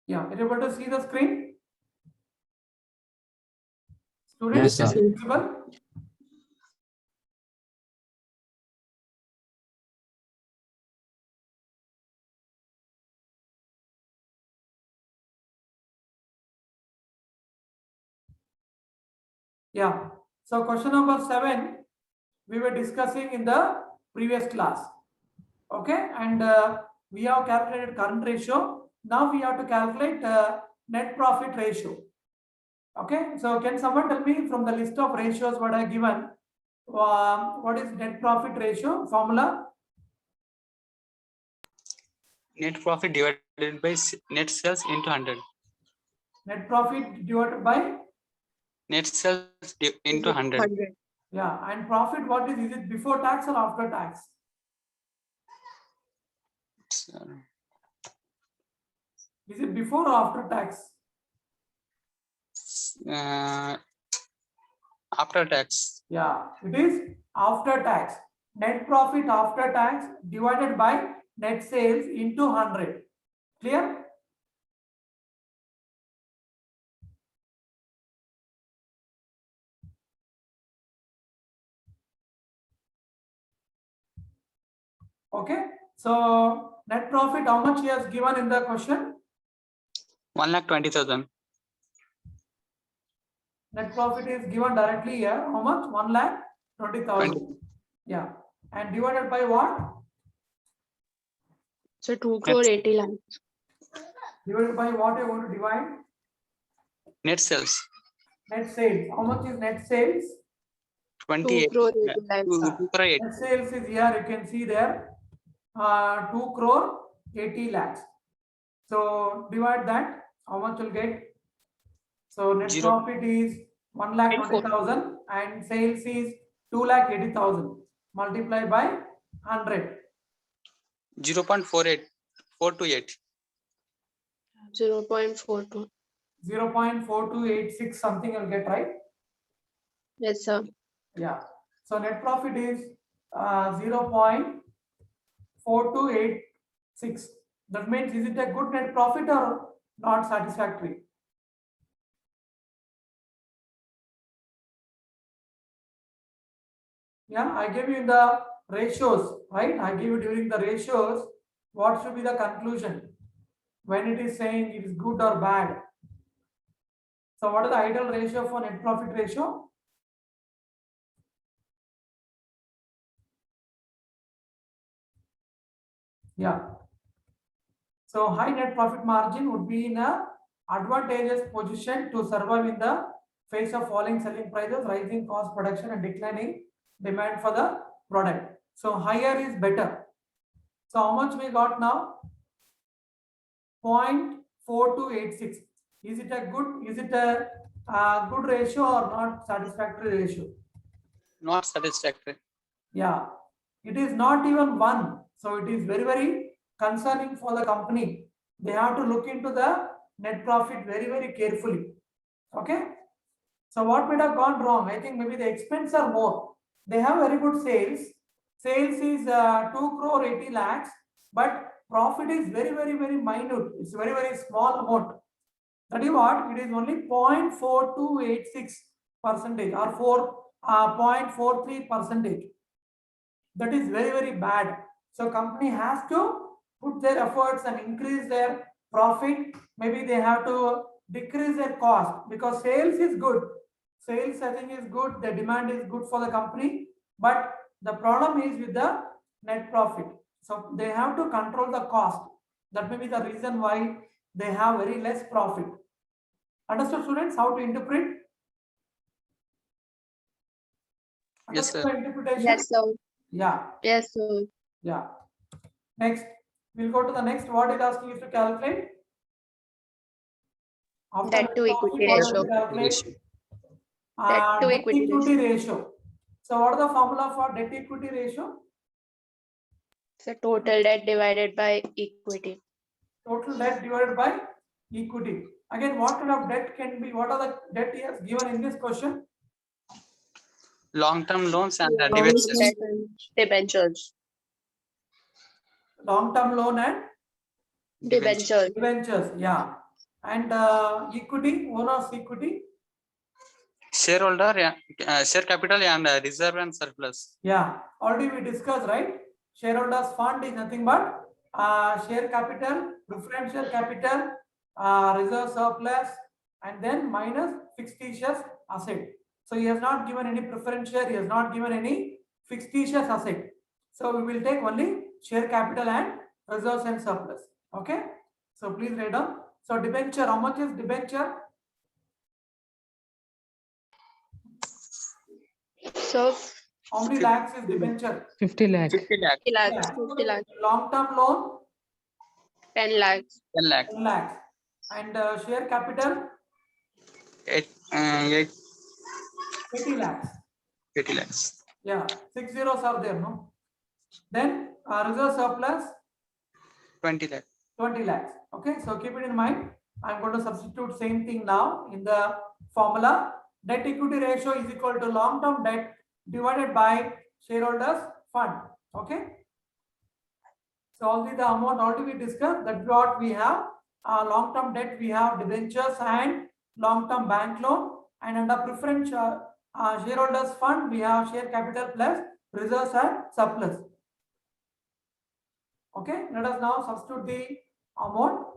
Yeah, are you able to see the screen? Students, Yes, sir. visible? Yeah. So question number 7, we were discussing in the previous class. Okay, and we have calculated current ratio. Now we have to calculate net profit ratio. Okay, so can someone tell me from the list of ratios what I given, what is net profit ratio formula? Net profit divided by net sales into 100. Net profit divided by, Net sales into 100. yeah, and profit, what is it before tax or after tax? Is it before or after tax? After tax. Yeah, it is after tax. Net profit after tax divided by net sales into 100. Clear? Okay. So net profit, how much he has given in the question? 1,20,000. Net profit is given directly here. How much? 1,20,000. Yeah. And divided by what? So 2 crore 80 lakhs. Divided by what you want to divide? Net sales. Net sales. How much is net sales? 28. 2 crore 80 lakhs. 2 crore 8. Net sales is here. You can see there. 2 crore 80 lakhs. So divide that. How much you'll get? So net Zero. profit is 1,20,000 and sales is 2,80,000. Multiply by 100. 0.48. 428. 0.42. 0.4286 something you'll get, right? Yes, sir. Yeah. So net profit is 0.4286. That means, is it a good net profit or not satisfactory? Yeah, I gave you the ratios, right? I give you during the ratios, what should be the conclusion when it is saying it is good or bad. So what is the ideal ratio for net profit ratio? Yeah. So high net profit margin would be in a advantageous position to survive in the face of falling selling prices, rising cost production and declining demand for the product. So higher is better. So how much we got now? 0.4286. Is it a good ratio or not satisfactory ratio? Not satisfactory. Yeah, it is not even one. So it is very, very concerning for the company. They have to look into the net profit very, very carefully. Okay. So what might have gone wrong? I think maybe the expense are more. They have very good sales. Sales is 2 crore 80 lakhs, but profit is very, very, very minute. It's very, very small amount. That is what? It is only 0.4286 percentage or 0.43 percentage. That is very, very bad. So company has to put their efforts and increase their profit. Maybe they have to decrease their cost, because sales is good. Sales, I think, is good. The demand is good for the company, but the problem is with the net profit. So they have to control the cost. That may be the reason why they have very less profit. Understood, students, how to interpret? Yes, Understood sir. the interpretation? Yes, sir. Yeah. Yes, sir. Yeah. Next, we'll go to the next. What it asking is to calculate? After Debt to net equity profit, what is ratio. to calculate? Debt to Debt equity equity ratio. So what is the formula for debt equity ratio? So total debt divided by equity. Total debt divided by equity. Again, what kind of debt can be? What are the debt he has given in this question? Long-term loans and Loans, debentures. debt, and debentures. Long-term loan and Debentures. debentures. Yeah. And equity, owner's equity. Shareholder, share capital and reserve and surplus. Yeah, already we discussed, right? Shareholders fund is nothing but share capital, preferential capital, reserve surplus, and then minus fictitious asset. So he has not given any preferential, he has not given any fictitious asset. So we will take only share capital and reserves and surplus. Okay. So please write down. So debenture, how much is debenture? So How many lakhs is debenture? 50 lakh. 50 lakh. 50 lakhs, 50 lakhs, Long-term loan, 10 lakhs, 10 lakh. 10 lakhs. And share capital, 80 80 lakhs. lakhs. Yeah, 6 zeros are there, no? Then reserve surplus, 20 lakh. 20 lakhs. Okay, so keep it in mind. I'm going to substitute same thing now in the formula. Debt equity ratio is equal to long-term debt divided by shareholders fund. Okay. So already the amount already we discussed. That's what we have. Long-term debt we have debentures and long-term bank loan. And under preference shareholders fund we have share capital plus reserves and surplus. Okay, let us now substitute the amount.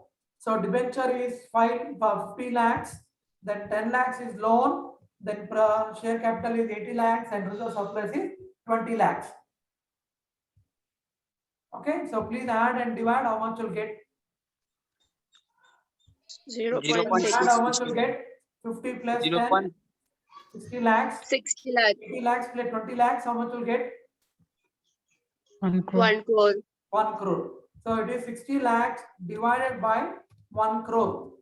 So debenture is 50 lakhs, then 10 lakhs is loan, then share capital is 80 lakhs and reserve surplus is 20 lakhs. Okay, so please add and divide how much you'll get. 0.6, Add how much you'll get. 50 plus 10, 60 lakhs. 60 lakhs, 80 lakhs plus 20 lakhs, how much you'll get? 1 crore. 1 crore, 1 crore. So it is 60 lakhs divided by 1 crore.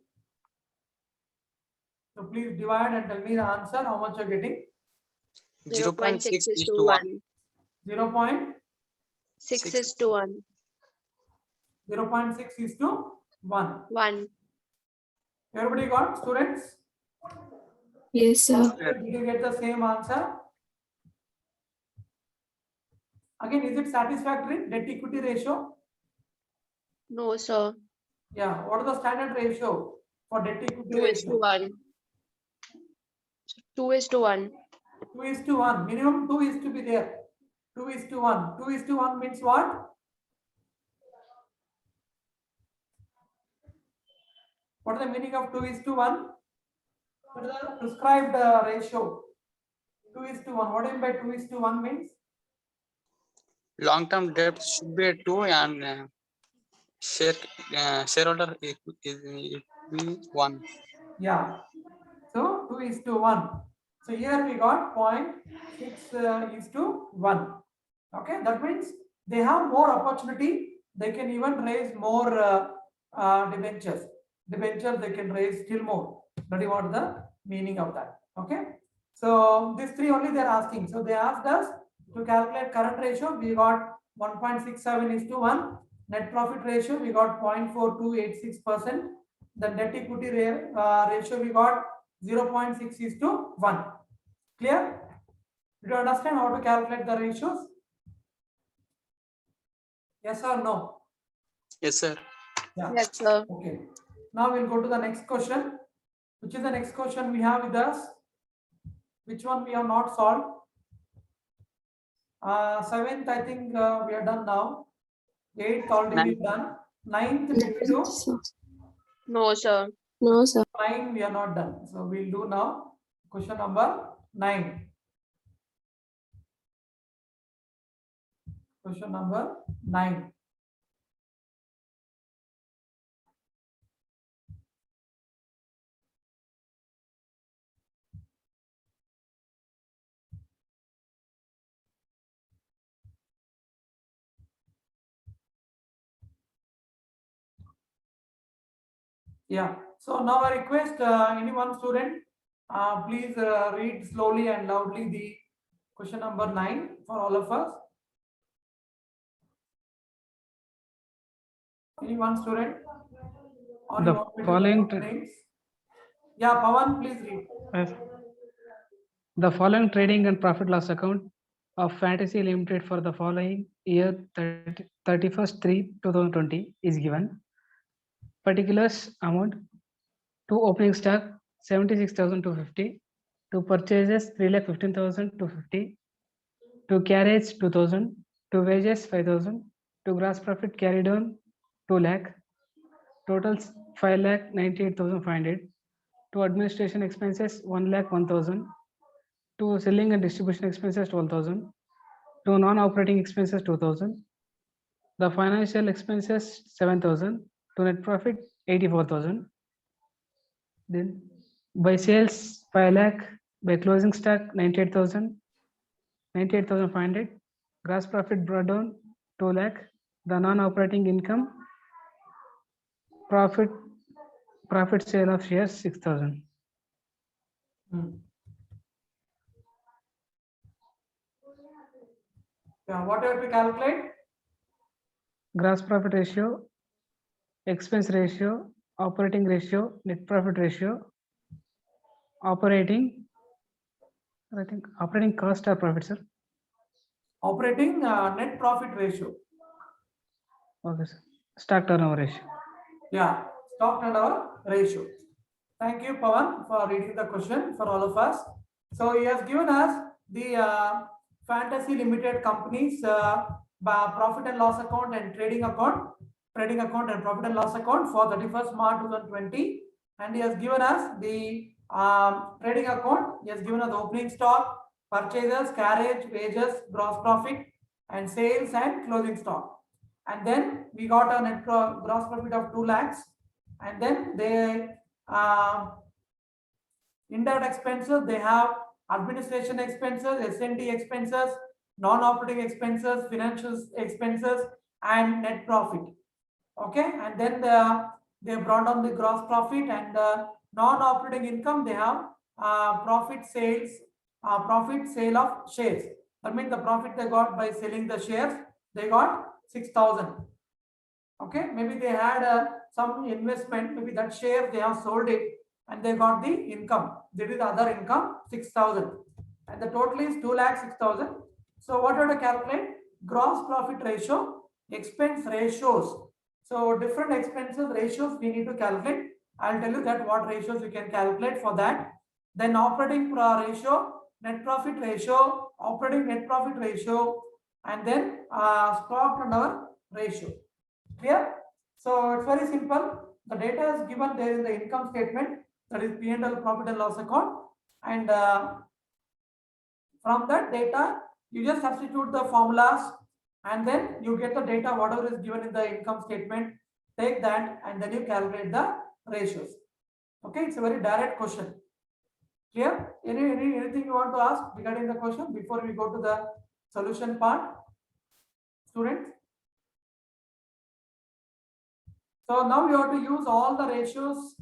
So please divide and tell me the answer, how much you're getting. 0.6 is to 1. 0.6 6 is to 1. 0.6 is to 1. 1. Everybody got, students? Yes, sir. Did you get the same answer? Again, is it satisfactory? Debt equity ratio? No, sir. Yeah. What is the standard ratio for debt equity 2 is to ratio? 1. 2 is to 1. 2 is to 1. Minimum 2 is to be there. 2 is to 1. 2 is to 1 means what? What is the meaning of 2 is to 1? What is the prescribed ratio? 2 is to 1. What do you mean by 2 is to 1 means? Long-term debt should be 2 and shareholder is 1. Yeah. So 2 is to 1. So here we got 0.6 is to 1. Okay, that means they have more opportunity. They can even raise more debentures. Debentures they can raise still more. That is what the meaning of that. Okay. So these three only they are asking. So they asked us to calculate current ratio. We got 1.67 is to 1. Net profit ratio we got 0.4286%. The net equity ratio we got 0.6 is to 1. Clear? Did you understand how to calculate the ratios? Yes or no? Yes, sir. Yeah. Yes, sir. Okay. Now we'll go to the next question. Which is the next question we have with us? Which one we have not solved? 7th, I think we are done now. 8th already done. 9th did we do? No, sir. No, sir. 9 we are not done. So we'll do now question number 9. Question number 9. Yeah. So now I request any one student, please read slowly and loudly the question number 9 for all of us. Any one student? Or The you want me to following read names? Yeah, Pawan, please read. Yes. The following trading and profit loss account of Fantasy Limited for the following year 31st 3 2020 is given. Particulars amount To opening stock 76,250. To purchases 3,15,250. To carriage 2,000. To wages 5,000. To gross profit carried on 2 lakh. Totals 5,98,500. To administration expenses 1,01,000. To selling and distribution expenses 12,000. To non-operating expenses 2,000. The financial expenses 7,000. To net profit 84,000. Then by sales 5 lakh. By closing stock 98,000. 98,500. Gross profit brought down 2 lakh. The non-operating income profit sale of shares 6,000. Yeah, what do you have to calculate? Gross profit ratio, expense ratio, operating ratio, net profit ratio, operating, I think operating cost or profit, sir. Operating net profit ratio. Okay, sir. Stock turnover ratio. Yeah, stock turnover ratio. Thank you, Pawan, for reading the question for all of us. So he has given us the Fantasy Limited company's profit and loss account and trading account and profit and loss account for 31st March 2020. And he has given us the trading account. He has given us the opening stock, purchases, carriage, wages, gross profit, and sales and closing stock. And then we got a net gross profit of 2 lakhs. And then they indirect expenses, they have administration expenses, S&T expenses, non-operating expenses, financial expenses, and net profit. Okay, and then they brought on the gross profit and the non-operating income. They have profit sale of shares. That means the profit they got by selling the shares, they got 6,000. Okay, maybe they had some investment, maybe that share they have sold it and they got the income. That is the other income 6,000, and the total is 2,06,000. So what are to calculate? Gross profit ratio, expense ratios. So different expenses ratios we need to calculate. I'll tell you that what ratios you can calculate for that. Then operating ratio, net profit ratio, operating net profit ratio, and then stock turnover ratio. Clear? So it's very simple. The data is given there in the income statement, that is P&L, profit and loss account, and from that data you just substitute the formulas and then you get the data whatever is given in the income statement. Take that and then you calculate the ratios. Okay, it's a very direct question. Clear? Anything you want to ask regarding the question before we go to the solution part, students? So now you have to use all the ratios,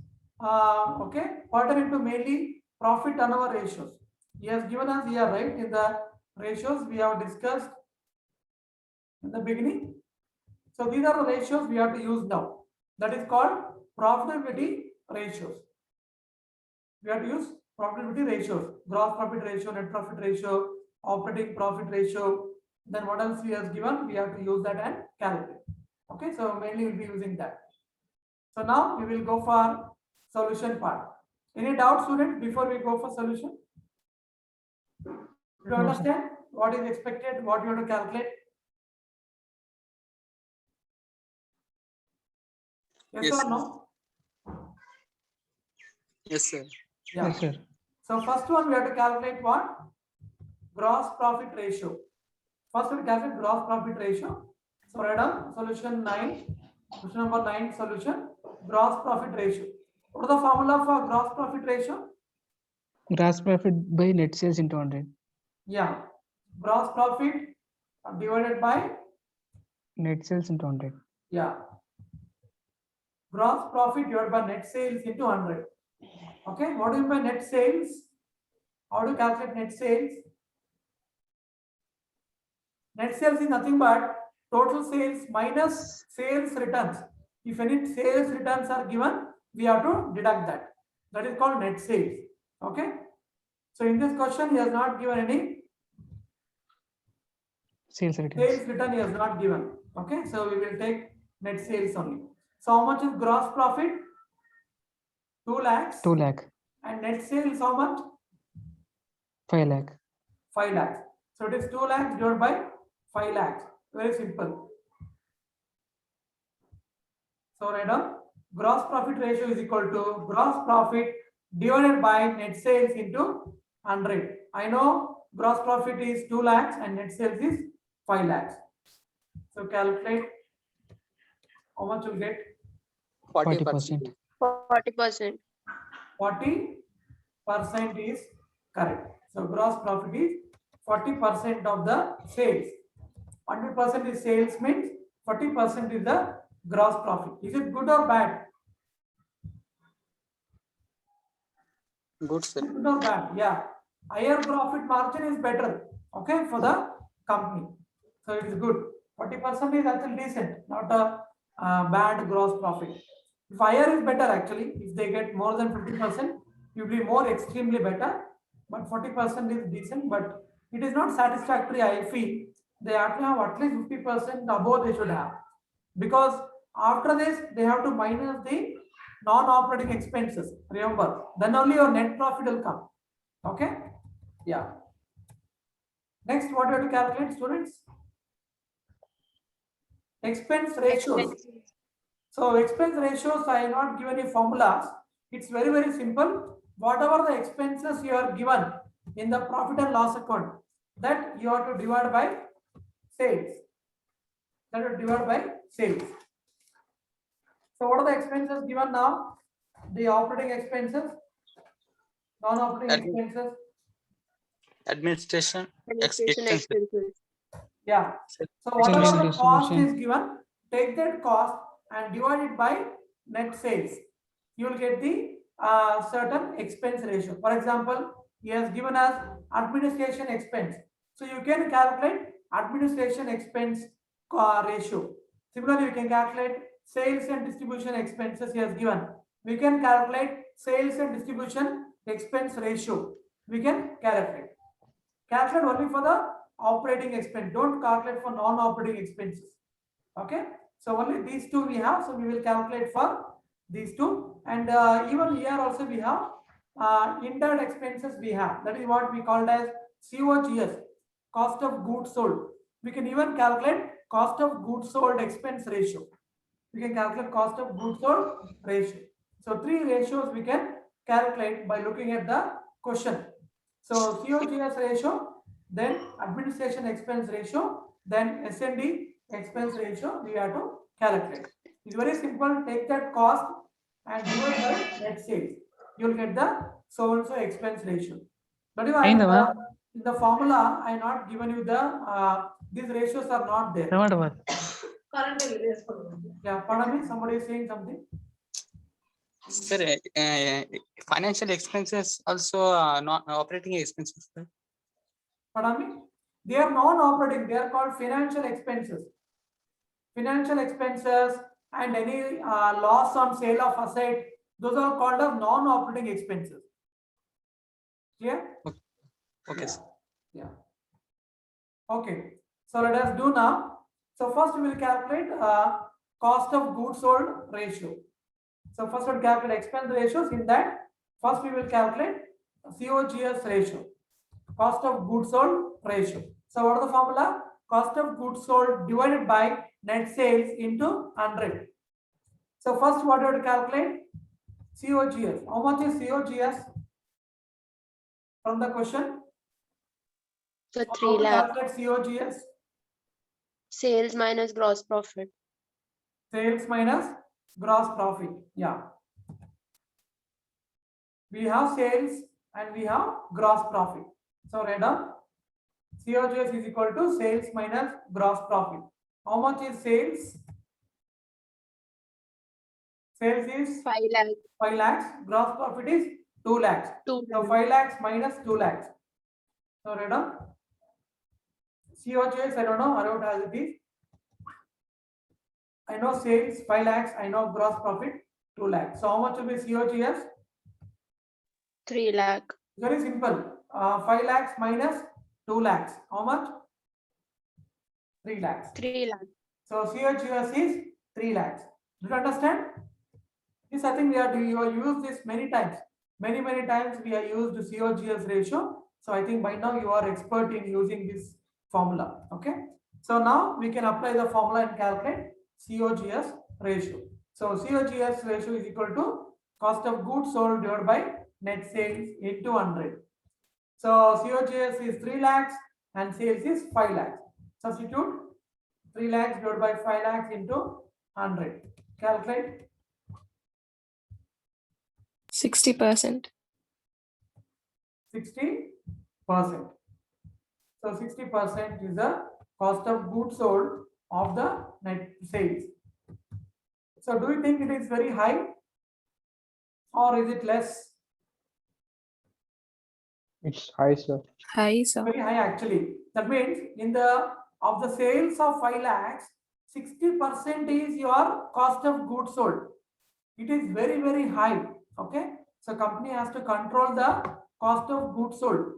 okay, pertaining to mainly profit turnover ratios. He has given us here, right, in the ratios we have discussed in the beginning. So these are the ratios we have to use now. That is called profitability ratios. We have to use profitability ratios, gross profit ratio, net profit ratio, operating profit ratio. Then what else he has given? We have to use that and calculate. Okay, so mainly we'll be using that. So now we will go for solution part. Any doubt, students, before we go for solution? Do you understand what is expected, what you have to calculate? Yes, Yes, or no? Yes, sir. Yeah. Yes, sir. So first one we have to calculate what? Gross profit ratio. First we calculate gross profit ratio. So write down solution 9, question number 9 solution, gross profit ratio. What is the formula for gross profit ratio? Gross profit by net sales into 100. Yeah, gross profit divided by, Net sales into 100. yeah, gross profit divided by net sales into 100. Okay, what do you mean by net sales? How do you calculate net sales? Net sales is nothing but total sales minus sales returns. If any sales returns are given, we have to deduct that. That is called net sales. Okay. So in this question, he has not given any Sales returns. sales return. He has not given. Okay. So we will take net sales only. So how much is gross profit? 2 lakhs. 2 lakh, And net sales how much? 5 lakh. 5 lakhs. So it is 2 lakhs divided by 5 lakhs. Very simple. So write down gross profit ratio is equal to gross profit divided by net sales into 100. I know gross profit is 2 lakhs and net sales is 5 lakhs. So calculate how much you get. 40%. 40%. 40% is correct. So gross profit is 40% of the sales. 100% is sales means 40% is the gross profit. Is it good or bad? Good, sir. Good or bad? Yeah. Higher profit margin is better. Okay, for the company. So it is good. 40% is actually decent, not a bad gross profit. If higher is better actually. If they get more than 50%, it will be more extremely better. But 40% is decent, but it is not satisfactory. I feel they have to have at least 50% above they should have, because after this they have to minus the non-operating expenses. Remember, then only your net profit will come. Okay, yeah. Next, what you have to calculate, students? Expense ratios. Expenses. So expense ratios, I have not given you formulas. It's very, very simple. Whatever the expenses you are given in the profit and loss account, that you have to divide by sales. That you divide by sales. So what are the expenses given now? The operating expenses, non-operating Admin- expenses. Administration Administration expenses. expenses. Yeah. Sir, So whatever General the cost is distribution. given, take that cost and divide it by net sales. You will get the certain expense ratio. For example, he has given us administration expense. So you can calculate administration expense ratio. Similarly, you can calculate sales and distribution expenses he has given. We can calculate sales and distribution expense ratio. We can calculate. Calculate only for the operating expense. Don't calculate for non-operating expenses. Okay. So only these two we have. So we will calculate for these two. And even here also we have indirect expenses we have. That is what we called as COGS, cost of goods sold. We can even calculate cost of goods sold expense ratio. We can calculate cost of goods sold ratio. So 3 ratios we can calculate by looking at the question. So COGS ratio, then administration expense ratio, then S&D expense ratio we have to calculate. It's very simple. Take that cost and divide by net sales. You will get the so and so expense ratio. But if I Aindava? in the formula, I not given you the these ratios are not there. Yeah, pardon me. Somebody is saying something. Sir, financial expenses also not operating expenses. Sir. Pardon me? They are non-operating. They are called financial expenses. Financial expenses and any loss on sale of asset, those are called as non-operating expenses. Clear? Okay, Yeah. sir. Yeah. Okay. So let us do now. So first we will calculate cost of goods sold ratio. So first we'll calculate expense ratios. In that, first we will calculate COGS ratio, cost of goods sold ratio. So what is the formula? Cost of goods sold divided by net sales into 100. So first what you have to calculate? COGS. How much is COGS from the question? So How 3 to lakh. calculate COGS? Sales minus gross profit. Sales minus gross profit. Yeah. We have sales and we have gross profit. So write down COGS is equal to sales minus gross profit. How much is sales? Sales is 5 lakh. 5 lakhs. Gross profit is 2 lakhs. 2 So 5 lakhs minus 2 lakhs. So write down COGS. I don't know. I don't have it is. I know sales 5 lakhs. I know gross profit 2 lakhs. So how much will be COGS? 3 lakh. Very simple. 5 lakhs minus 2 lakhs. How much? 3 lakhs. 3 lakh. So COGS is 3 lakhs. Do you understand? This I think you have used this many times. Many times we have used COGS ratio. So I think by now you are expert in using this formula. Okay. So now we can apply the formula and calculate COGS ratio. So COGS ratio is equal to cost of goods sold divided by net sales into 100. So COGS is 3 lakhs and sales is 5 lakhs. Substitute 3 lakhs divided by 5 lakhs into 100. Calculate 60%. 60%. So 60% is the cost of goods sold of the net sales. So do you think it is very high or is it less? It's high, sir. High, sir. Very high actually. That means in the of the sales of 5 lakhs, 60% is your cost of goods sold. It is very high. Okay. So company has to control the cost of goods sold.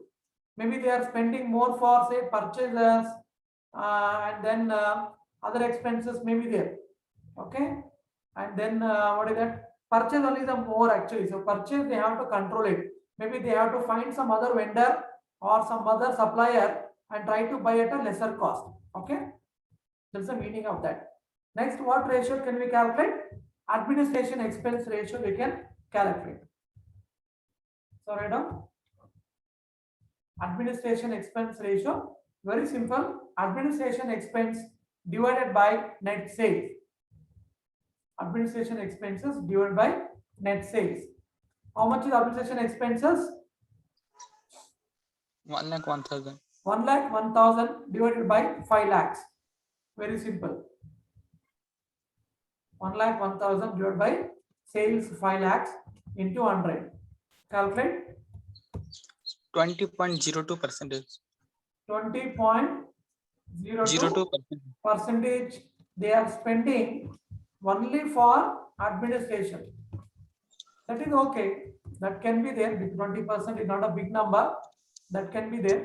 Maybe they are spending more for say purchases and then other expenses may be there. Okay. And then what is that? Purchase only the more actually. So purchase they have to control it. Maybe they have to find some other vendor or some other supplier and try to buy at a lesser cost. Okay. That's the meaning of that. Next, what ratio can we calculate? Administration expense ratio we can calculate. So write down administration expense ratio. Very simple. Administration expense divided by net sales. Administration expenses divided by net sales. How much is administration expenses? 1,01,000. 1,01,000 divided by 5 lakhs. Very simple. 1,01,000 divided by sales 5 lakhs into 100. Calculate 20.02%. 20.02% they are spending only for administration. That is okay. That can be there. 20% is not a big number. That can be there.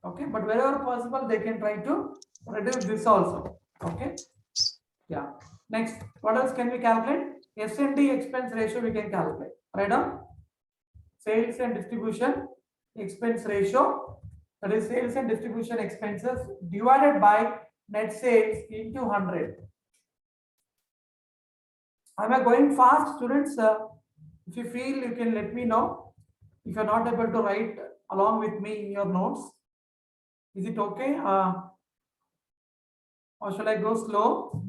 Okay. But wherever possible, they can try to reduce this also. Okay. Yeah. Next, what else can we calculate? S&D expense ratio we can calculate. Write down sales and distribution expense ratio. That is sales and distribution expenses divided by net sales into 100. Am I going fast, students? If you feel, you can let me know. If you're not able to write along with me in your notes, is it okay? Or shall I go slow?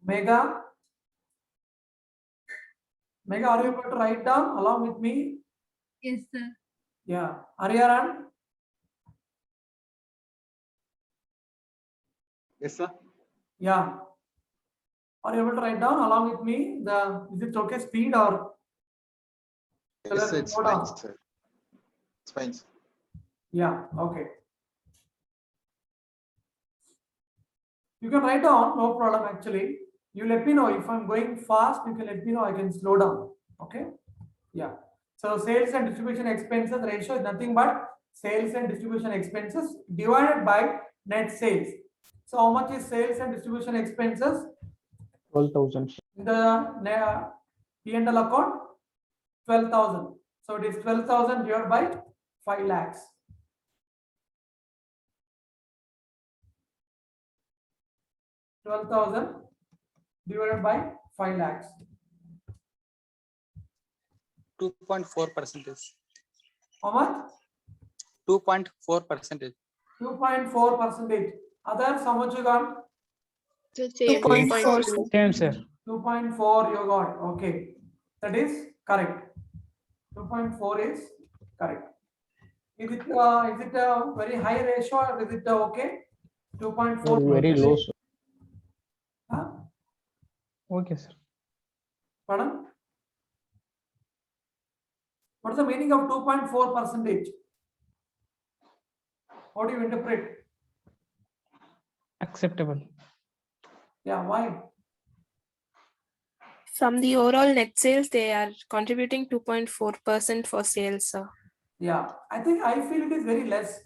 Mega, are you able to write down along with me? Yes, sir. Yeah. Ariaran? Yes, sir. Yeah. Are you able to write down along with me? Is it okay speed or? Yes, sir, it's Slow fine, down? sir. It's fine, sir. Yeah, okay. You can write down, no problem actually. You let me know if I'm going fast, you can let me know, I can slow down. Okay. Yeah. So sales and distribution expenses ratio is nothing but sales and distribution expenses divided by net sales. So how much is sales and distribution expenses? 12,000. In the P&L account, 12,000. So it is 12,000 divided by 5 lakhs. 12,000 divided by 5 lakhs. 2.4%. How much? 2.4%. 2.4%. Others, how much you got? The same 2.4. Same, sir. 2.4 you got. Okay. That is correct. 2.4 is correct. Is it a very high ratio or is it okay? 2.4. Very low, sir. Huh? Okay, sir. Pardon? What is the meaning of 2.4%? How do you interpret? Acceptable. Yeah, why? From the overall net sales, they are contributing 2.4% for sales, sir. Yeah, I feel it is very less.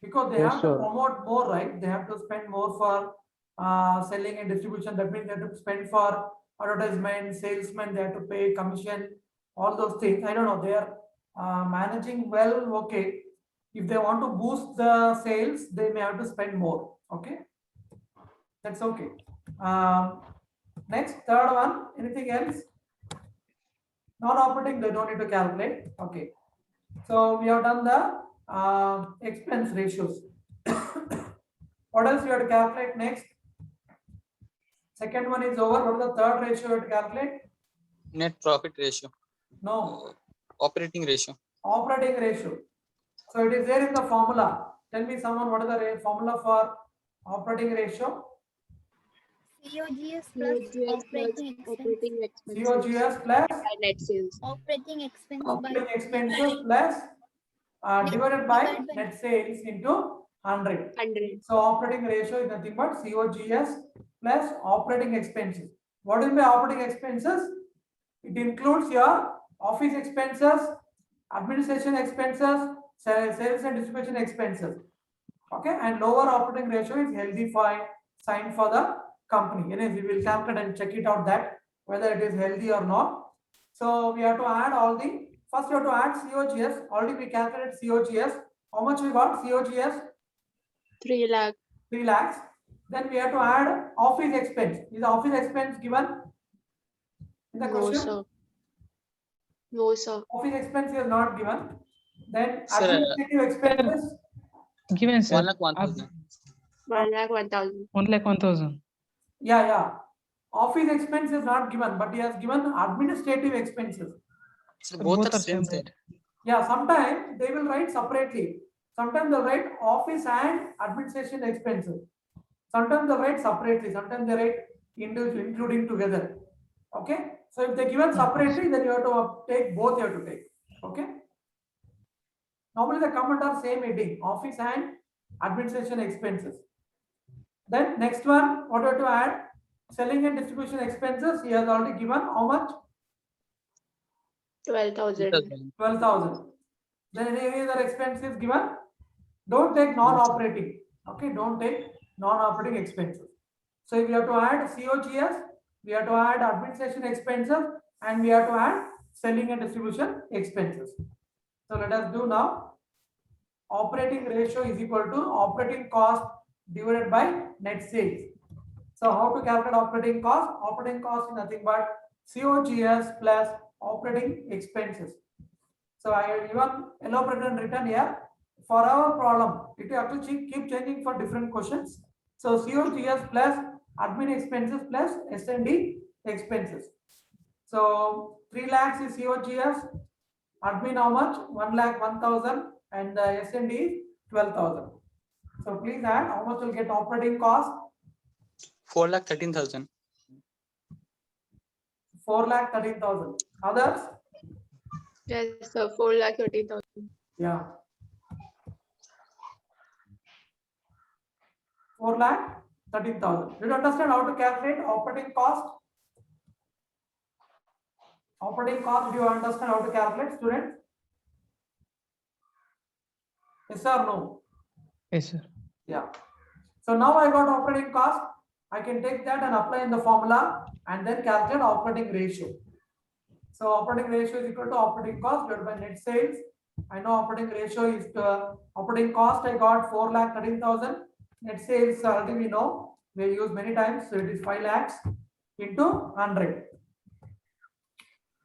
because they Yes, have to sir. promote more, right? They have to spend more for selling and distribution. That means they have to spend for advertisement, salesmen, they have to pay commission, all those things. I don't know, they are managing well, okay. If they want to boost the sales, they may have to spend more, okay. That's okay. Next, third one, anything else? Non-operating, they don't need to calculate, okay. So we have done the expense ratios. What else you have to calculate next? Second one is over. What is the third ratio you have to calculate? Net profit ratio. No, Operating ratio. operating ratio. So it is there in the formula. Tell me someone what is the formula for operating ratio? COGS plus operating expense. COGS plus By net sales. Operating expense by operating expenses plus divided by net sales into 100. 100. So operating ratio is nothing but COGS plus operating expenses. What is my operating expenses? It includes your office expenses, administration expenses, sales and distribution expenses. Okay, and lower operating ratio is healthy sign for the company. Anyways, we will calculate and check it out that whether it is healthy or not. So we have to add all the first. You have to add COGS. Already we calculated COGS. How much we got COGS? 3 lakh. 3 lakhs. Then we have to add office expense. Is the office expense given in the No, question? sir. No, sir. Office expense is not given. Then Sir, administrative expenses. Given, sir. 1 lakh 1,000. 1 lakh 1,000. 1 lakh 1,000. Yeah. Office expense is not given, but he has given administrative expenses. So both are same, sir. right? Yeah, sometimes they will write separately. Sometimes they'll write office and administration expenses. Sometimes they'll write separately. Sometimes they write including together. Okay. So if they're given separately, then you have to take both. You have to take. Okay. Normally the comment are same heading: office and administration expenses. Then next one, what you have to add? Selling and distribution expenses. He has already given how much? 12,000. 12,000. Then any other expense is given. Don't take non-operating. Okay, don't take non-operating expenses. So we have to add COGS, we have to add administration expenses, and we have to add selling and distribution expenses. So let us do now. Operating ratio is equal to operating cost divided by net sales. So how to calculate operating cost? Operating cost is nothing but COGS plus operating expenses. So I have even elaborated and written here. For our problem, it will actually keep changing for different questions. So COGS plus admin expenses plus S&D expenses. So 3 lakhs is COGS, admin how much? 1 lakh 1,000, and the S&D is 12,000. So please add how much will get operating cost? 4 lakh 13,000. 4 lakh 13,000. Others? Yes, sir. 4 lakh 30,000. Yeah. 4 lakh 13,000. Did you understand how to calculate operating cost? Operating cost, do you understand how to calculate, students? Yes or no? Yes, sir. Yeah. So now I got operating cost. I can take that and apply in the formula and then calculate operating ratio. So operating ratio is equal to operating cost divided by net sales. I know operating ratio is operating cost. I got 4 lakh 13,000. Net sales already we know, we use many times. So it is 5 lakhs into 100.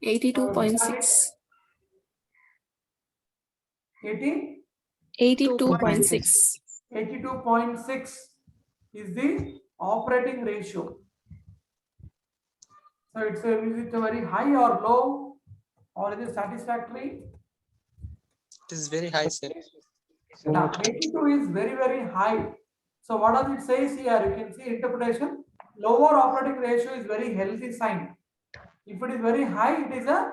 82.6. 80. 82.6. 82.6 is the operating ratio. So is it very high or low, or is it satisfactory? It is very high, sir. Now, 82 is very high. So what does it say here? You can see interpretation. Lower operating ratio is very healthy sign. If it is very high, it is a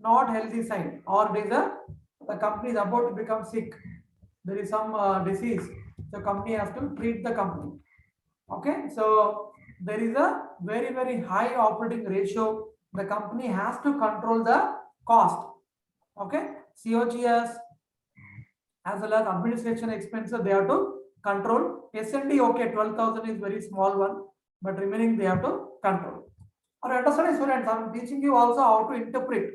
not healthy sign, or it is the company is about to become sick. There is some disease. The company has to treat the company. Okay, so there is a very high operating ratio. The company has to control the cost. Okay, COGS, as well as administration expenses they have to control. S&D, okay, 12,000 is very small one, but remaining they have to control. Are you understanding, students? I'm teaching you also how to interpret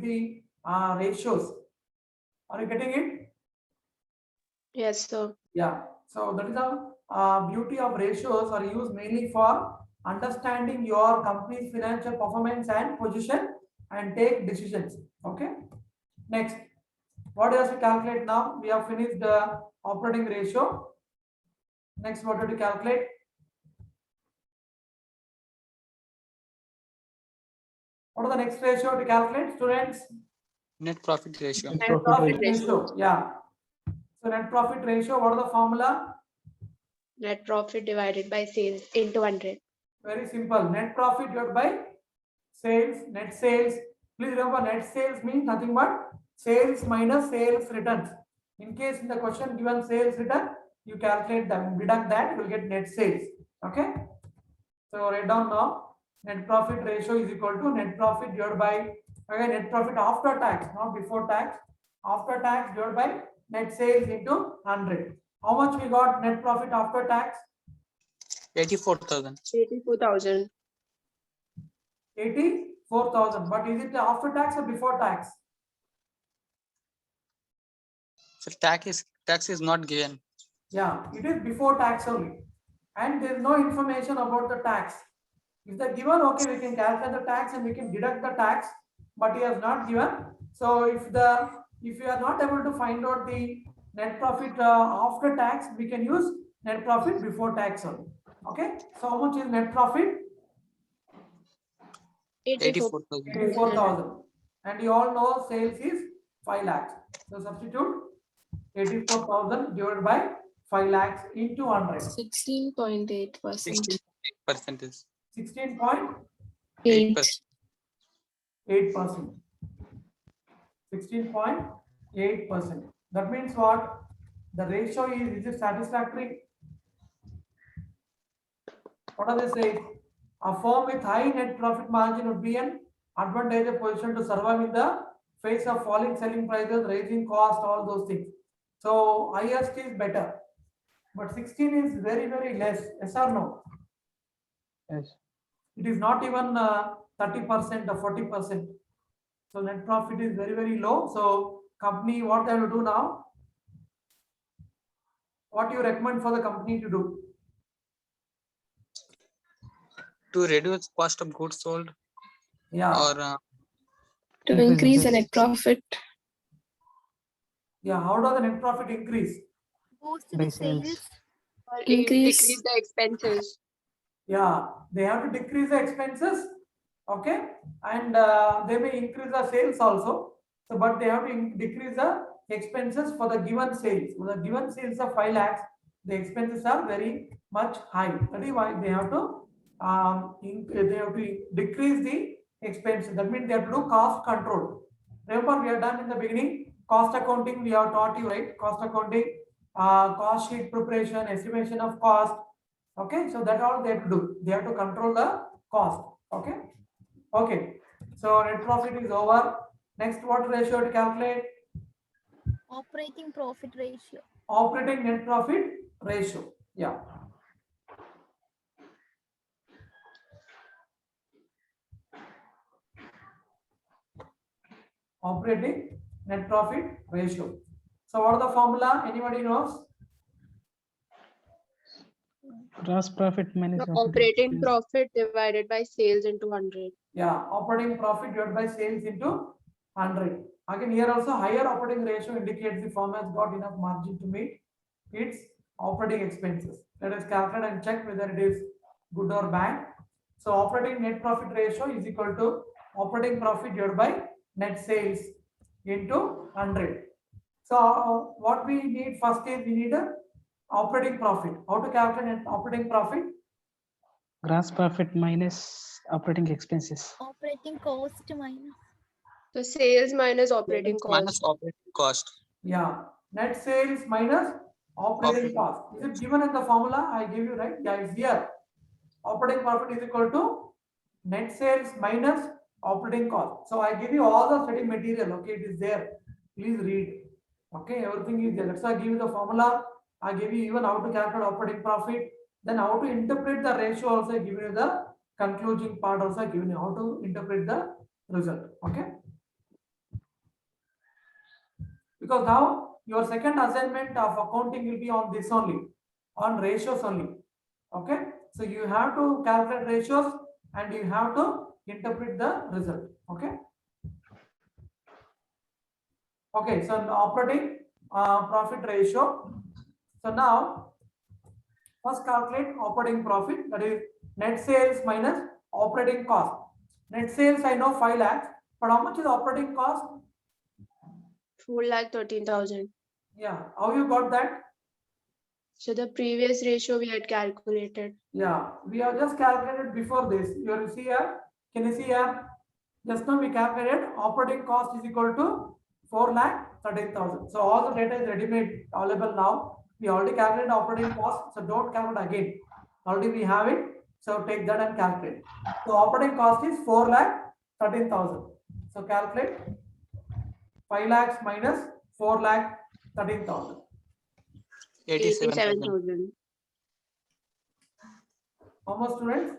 the ratios. Are you getting it? Yes, sir. Yeah. So that is the beauty of ratios are used mainly for understanding your company's financial performance and position and take decisions. Okay. Next, what does we calculate now? We have finished the operating ratio. Next, what do we calculate? What are the next ratio to calculate, students? Net profit ratio. Net Net profit profit ratio. ratio. Yeah. So net profit ratio, what is the formula? Net profit divided by sales into 100. Very simple. Net profit divided by sales, net sales. Please remember, net sales means nothing but sales minus sales returns. In case in the question given sales return, you calculate that, deduct that, you will get net sales. Okay. So write down now. Net profit ratio is equal to net profit divided by, again, net profit after tax, not before tax. After tax divided by net sales into 100. How much we got net profit after tax? 84,000. 84,000. 84,000. But is it after tax or before tax? So tax is not given. Yeah, it is before tax only. And there is no information about the tax. If they're given, okay, we can calculate the tax and we can deduct the tax, but he has not given. So if you are not able to find out the net profit after tax, we can use net profit before tax only. Okay. So how much is net profit? 84,000. 84,000. And you all know sales is 5 lakhs. So substitute 84,000 divided by 5 lakhs into 100. 16.8%. 16% is 16.8%. 8. 16.8%. That means what? The ratio is it satisfactory? What are they saying? A firm with high net profit margin would be an advantageous position to survive in the face of falling selling prices, raising cost, all those things. So highest is better, but 16 is very, very less. Yes or no? Yes. It is not even 30% or 40%. So net profit is very, very low. So company, what they will do now? What you recommend for the company to do? to reduce cost of goods sold Yeah. or To increase the net profit. Yeah. How does the net profit increase? Boost By the sales. sales. Or Increase. decrease the expenses. Yeah, they have to decrease the expenses, okay, and they may increase the sales also. So, but they have to decrease the expenses for the given sales. For the given sales of 5 lakhs, the expenses are very much high. That is why they have to decrease the expenses. That means they have to do cost control. Remember, we have done in the beginning cost accounting. We have taught you, right? Cost accounting, cost sheet preparation, estimation of cost. Okay, so that all they have to do. They have to control the cost. Okay. Okay. So net profit is over. Next, what ratio to calculate? Operating profit ratio. Operating net profit ratio. Yeah. Operating net profit ratio. So what is the formula? Anybody knows? Gross profit minus The operating expense. profit divided by sales into 100. Yeah, operating profit divided by sales into 100. Again, here also higher operating ratio indicates the firm has got enough margin to meet its operating expenses. Let us calculate and check whether it is good or bad. So operating net profit ratio is equal to operating profit divided by net sales into 100. So what we need first is we need a operating profit. How to calculate operating profit? Gross profit minus operating expenses. Operating cost minus. So sales minus operating minus cost. operating cost. Yeah, net sales minus operating cost. Is it given in the formula? I give you, right? Yeah, it's here. Operating profit is equal to net sales minus operating cost. So I give you all the study material. Okay, it is there. Please read. Okay, everything is there. That's why I give you the formula. I give you even how to calculate operating profit. Then how to interpret the ratio also I give you the concluding part also I give you how to interpret the result. Okay. Because now your second assignment of accounting will be on this only, on ratios only. Okay. So you have to calculate ratios and you have to interpret the result. Okay. Okay. So operating profit ratio. So now first calculate operating profit, that is net sales minus operating cost. Net sales I know 5 lakhs, but how much is operating cost? 4,13,000. Yeah, how you got that? So the previous ratio we had calculated. Yeah, we have just calculated before this. You will see here. Can you see here? Just now we calculated operating cost is equal to 4,13,000. So all the data is ready-made available now. We already calculated operating cost, so don't calculate again. Already we have it. So take that and calculate. So operating cost is 4,13,000. So calculate 5 lakhs minus 4,13,000. 87,000. How much, students?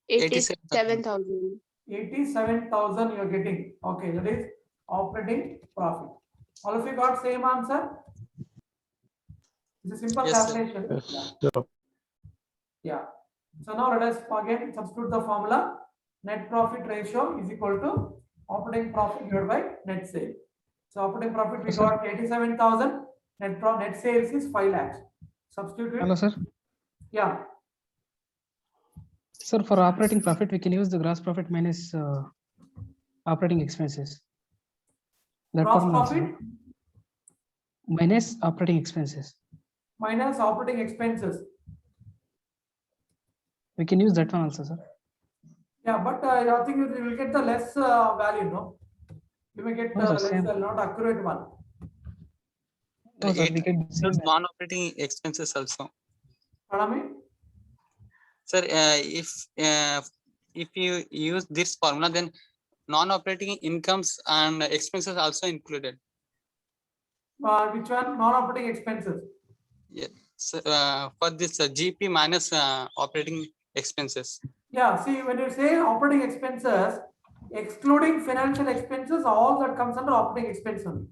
87,000. 87,000 you are getting. Okay, that is operating profit. All of you got same answer? It's a simple Yes, sir. calculation. Yes, sir. Yeah. So now let us again substitute the formula. Net profit ratio is equal to operating profit divided by net sales. So operating profit we Yes, sir. got 87,000. Net sales is 5 lakhs. Substitute it. Hello, sir. Yeah. Sir, for operating profit, we can use the gross profit minus operating expenses. That Gross formula also, profit sir. Minus operating expenses. minus operating expenses. We can use that one also, sir. Yeah, but I think you will get the less value, no? You may get No, sir, less, same. not accurate one. No, sir, It we can includes non-operating expenses also. Pardon me? Sir, if you use this formula, then non-operating incomes and expenses also included. Which one? Non-operating expenses. So, for this GP minus operating expenses. Yeah, see, when you say operating expenses, excluding financial expenses, all that comes under operating expense only.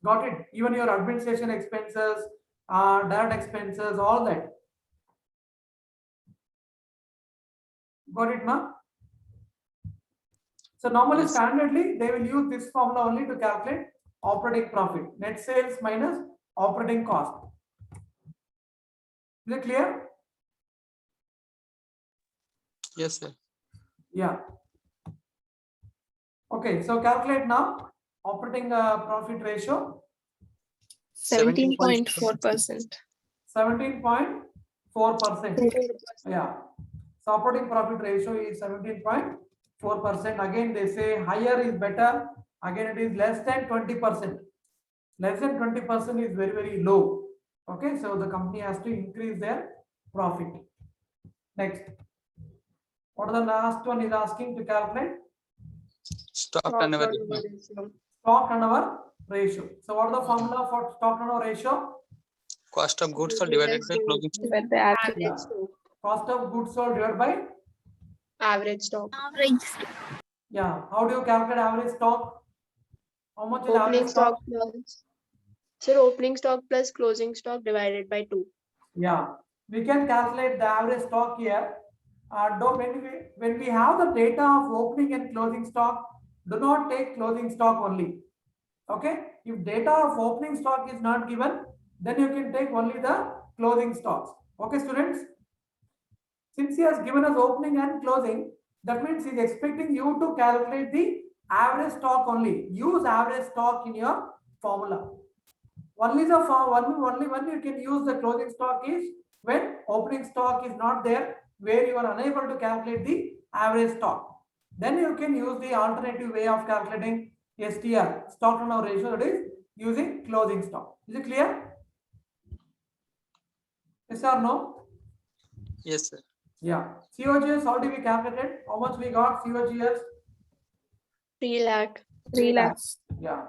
Got it? Even your administration expenses, direct expenses, all that. Got it, ma? So normally, Yes. standardly, they will use this formula only to calculate operating profit. Net sales minus operating cost. Is it clear? Yes, sir. Yeah. Okay, so calculate now operating profit ratio 17.4%. 17.4%. Yeah. So operating profit ratio is 17.4%. Again, they say higher is better. Again, it is less than 20%. Less than 20% is very, very low. Okay, so the company has to increase their profit. Next. What are the last one is asking to calculate? Stock turnover ratio. Stock turnover ratio. So what are the formula for stock turnover ratio? Cost of goods sold divided by closing stock. But the average Average stock. Cost of goods sold divided by, Average stock. Average. yeah. How do you calculate average stock? How much is Opening average stock stock? plus. Sir, opening stock plus closing stock divided by 2. Yeah, we can calculate the average stock here. When we have the data of opening and closing stock, do not take closing stock only. Okay, if data of opening stock is not given, then you can take only the closing stocks. Okay, students. Since he has given us opening and closing, that means he is expecting you to calculate the average stock only. Use average stock in your formula. Only when you can use the closing stock is when opening stock is not there, where you are unable to calculate the average stock. Then you can use the alternative way of calculating STR, stock turnover ratio, that is using closing stock. Is it clear? Yes or no? Yes, sir. Yeah. COGS, how do we calculate? How much we got COGS? 3 lakh. 3 lakhs. Yeah.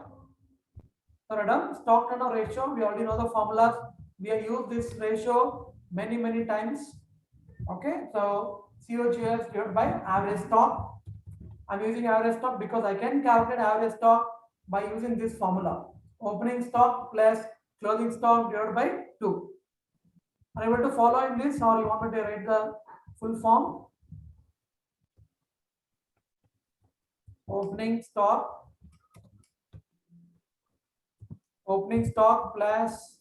So madam, stock turnover ratio, we already know the formulas. We have used this ratio many times. Okay, so COGS divided by average stock. I'm using average stock because I can calculate average stock by using this formula. Opening stock plus closing stock divided by 2. Are you able to follow in this, or you want me to write the full form? Opening stock plus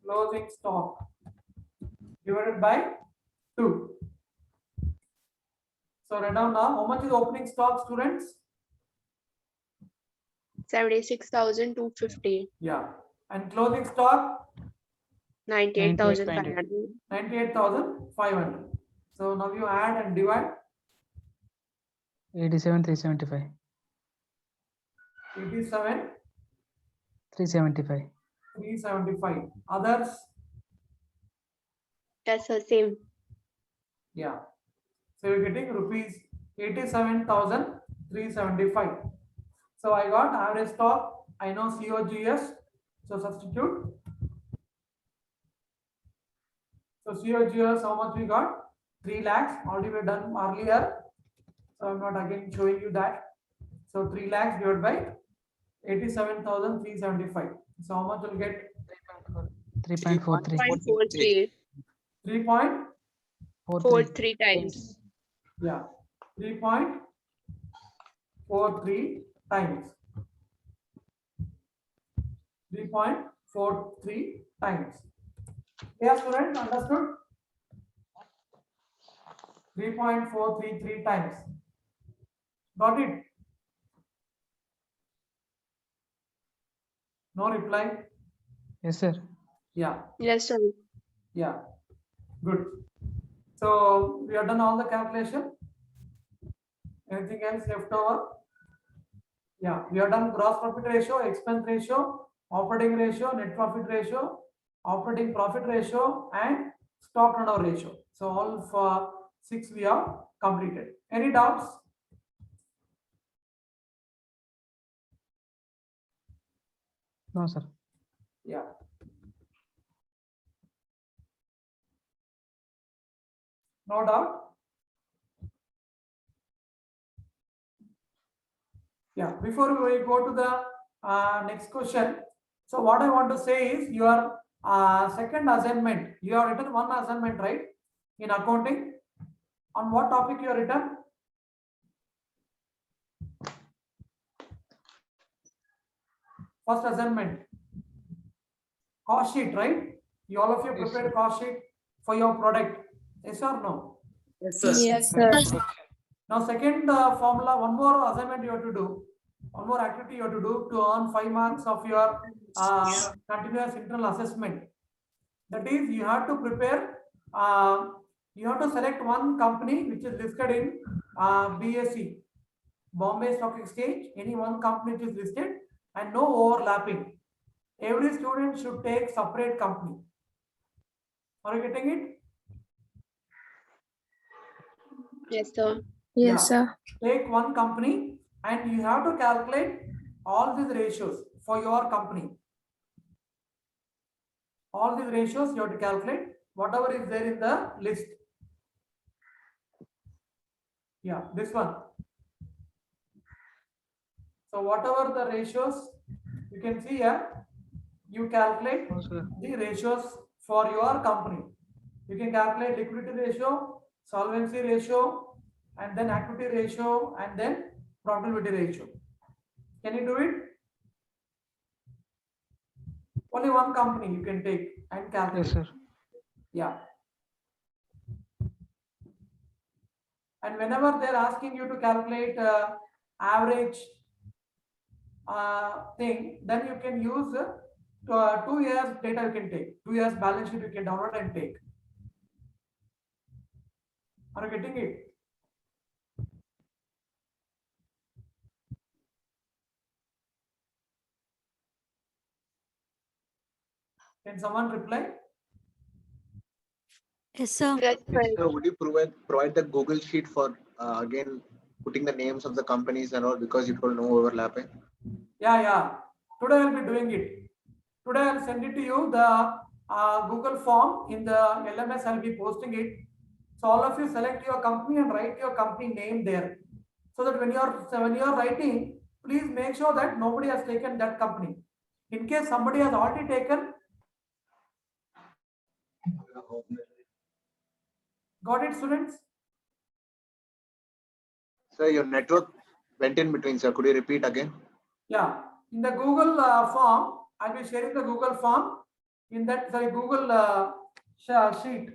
closing stock divided by 2. So write down now, how much is opening stock, students? 76,250. Yeah. And closing stock, 98,500. 98,500. So now you add and divide. 87,375. 87, 375. 375. Others, Yes, sir, same. yeah. So you're getting rupees 87,375. So I got average stock. I know COGS. So substitute. So COGS, how much we got? 3 lakhs. Already we done earlier. So I'm not again showing you that. So 3 lakhs divided by 87,375. So how much will get? 3.43. 0.43. 3.43 times. Yeah, 3.43 times. 3.43 times. Yeah, student, understood? 3.433 times. Got it? No reply? Yes, sir. Yeah, Yes, sir. yeah. Good. So we have done all the calculation. Anything else left over? Yeah, we have done gross profit ratio, expense ratio, operating ratio, net profit ratio, operating profit ratio, and stock turnover ratio. So all for 6 we have completed. Any doubts? No, sir. Yeah. No doubt? Yeah, before we go to the next question, so what I want to say is your second assignment, you have written one assignment, right? In accounting. On what topic you have written? First assignment. Cost sheet, right? You all of you Yes, prepared sir. cost sheet for your product. Yes or no? Yes, Yes, sir. Now second formula, one more assignment you have to do. One more activity you have to do to earn 5 marks of your continuous internal assessment. That is, you have to prepare, you have to select one company which is listed in BSE, Bombay Stock Exchange, any one company which is listed, and no overlapping. Every student should take separate company. Are you getting it? Yes, sir. Yeah. Yes, sir. Take one company and you have to calculate all these ratios for your company. All these ratios you have to calculate whatever is there in the list. Yeah, this one. So whatever the ratios you can see here, you calculate No, sir. the ratios for your company. You can calculate liquidity ratio, solvency ratio, and then equity ratio, and then profitability ratio. Can you do it? Only one company you can take and calculate. Yes, sir. Yeah. And whenever they're asking you to calculate average thing, then you can use 2 years data you can take. 2 years balance sheet you can download and take. Are you getting it? Can someone reply? Yes, sir. That's right. So would you provide the Google sheet for again putting the names of the companies and all, because you told no overlapping? Yeah. Today I'll be doing it. Today I'll send it to you, the Google form in the LMS. I'll be posting it. So all of you select your company and write your company name there. So that when you're writing, please make sure that nobody has taken that company. In case somebody has already taken, got it, students? Sir, your network went in between, sir. Could you repeat again? Yeah, in the Google form, I'll be sharing the Google form. In that, Google sheet.